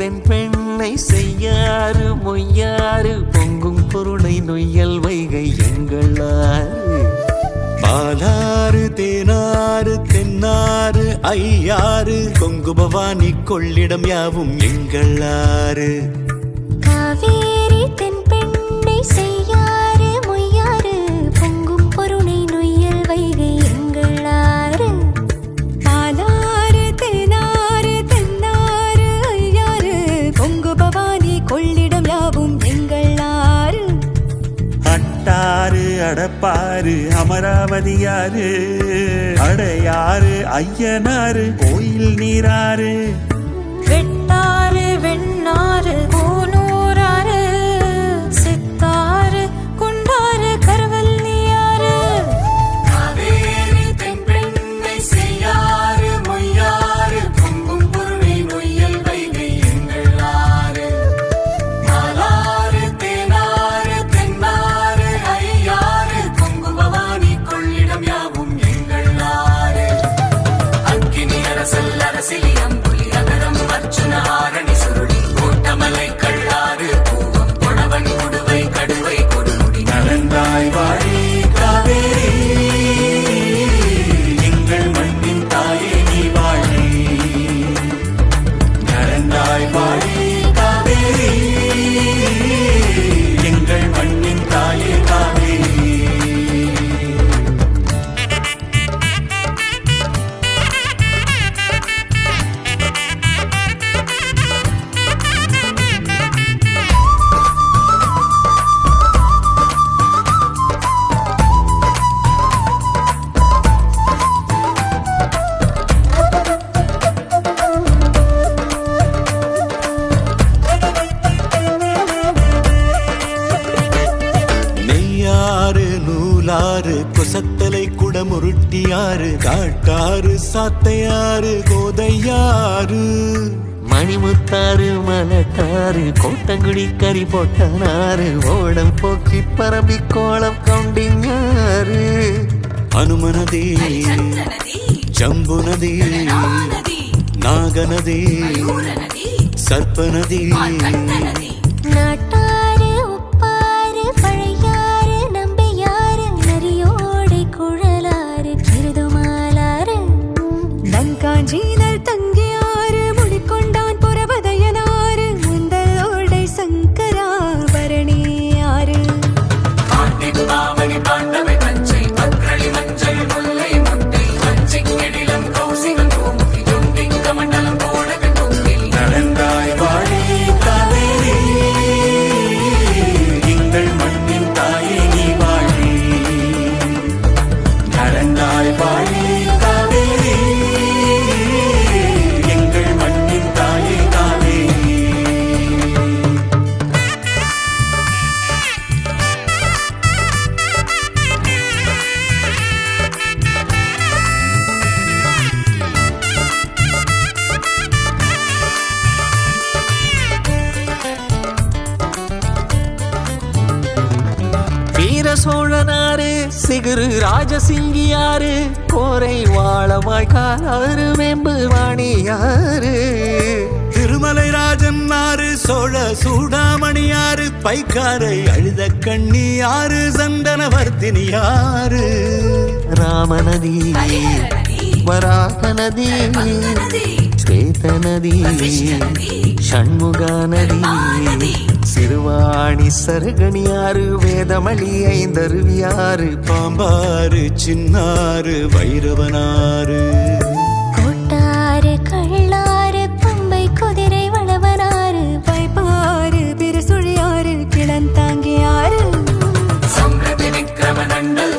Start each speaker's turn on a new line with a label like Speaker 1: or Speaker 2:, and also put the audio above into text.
Speaker 1: தென் பெண்ணை செய்யாறு மொய்யாறு பொங்கும் பொருளை நொய்யல் வைகை எங்களாறு பாலாறு தேனாறு தென்னாறு ஐயாறு கொங்கு பவானி கொள்ளிடம் யாவும் எங்களாறு
Speaker 2: காவேரி தென் பெண்ணை செய்யாறு மொய்யாறு பொங்கும் பொருளை நொய்யல் வைகை எங்களாறு பாலாறு தேனாறு தென்னாறு ஐயாறு கொங்கு பவானி கொள்ளிடம் யாவும் எங்களாறு
Speaker 3: அட்டாறு அடப்பாறு அமராவதியாறு அடையாறு ஐயனாறு கோயில் நீராறு
Speaker 2: வெட்டாறு வெண்ணாறு கோனூராறு சித்தாறு குண்டாறு கருவல்லியாறு
Speaker 1: காவேரி தென் பெண்ணை செய்யாறு மொய்யாறு பொங்கும் பொருளை நொய்யல் வைகை எங்களாறு பாலாறு தேனாறு தென்னாறு ஐயாறு கொங்கு பவானி கொள்ளிடம் யாவும் எங்களாறு அக்கினி அரசல் அரசிலி அம்புலி அகரம் அர்ச்சுன ஆரணி சுருளி கோட்டமலை கள்ளாறு பூவம் கொடவன் கொடுவை கடுவை கொடுமுடி நலந்தாய் வாழி காவேரி எங்கள் மண்ணின் தாயே நீ வாழி நலந்தாய் வாழி காவேரி எங்கள் மண்ணின் தாயே காவேரி நெய்யாறு நூலாறு கொசத்தலை குடமுருட்டியாறு காட்டாறு சாத்தையாறு கோதையாறு மணிமுத்தாறு மலட்டாறு கோட்டங்குடி கறி போட்டனாறு ஓடம் போக்கி பரம்பி கோலம் கவுண்டிங்காறு அனுமனதி ஜம்புநதி நாகநதி சர்ப்பநதி
Speaker 2: நாட்டாறு உப்பாறு பழையாறு நம்பியாறு நரியோடை குழலாறு கிருதுமாலாறு தங்காஞ்சீனல் தங்கியாறு முடிக்கொண்டான் புறவதையனாறு முந்தலோடை சங்கராபரணியாறு
Speaker 1: பாண்டவை பஞ்சை பக்ரளி மஞ்சள் முல்லை முட்டை பஞ்சை கெடிலம் கௌசிகம் கோமுகி ஜொண்டிங்க மண்டலம் போடகன் தொங்கில் நலந்தாய் வாழி காவேரி எங்கள் மண்ணின் தாயே நீ வாழி நலந்தாய் வாழி காவேரி எங்கள் மண்ணின் தாயே காவேரி வீர சோழனாறு சிகுரு ராஜசிங்கியாறு கோரை வாழமாய் காலாறு வேம்பு வாணியாறு திருமலை ராஜன் ஆறு சோழ சூடாமணியாறு பைக்காரை அழுத கண்ணியாறு சந்தனவர்த்தினியாறு ராமநதி வராகநதி ஸ்வேதநதி ஷண்முகாநதி சிறுவாணி சருகணியாறு வேதமளி ஐந்தருவியாறு பாம்பாறு சின்னாறு வைரவனாறு
Speaker 2: கோட்டாறு கள்ளாறு பம்பை குதிரை வளவனாறு வைப்பாறு பிரசுழியாறு கிளந்தாங்கியாறு
Speaker 1: சம்ரதி விக்ரம நண்டல்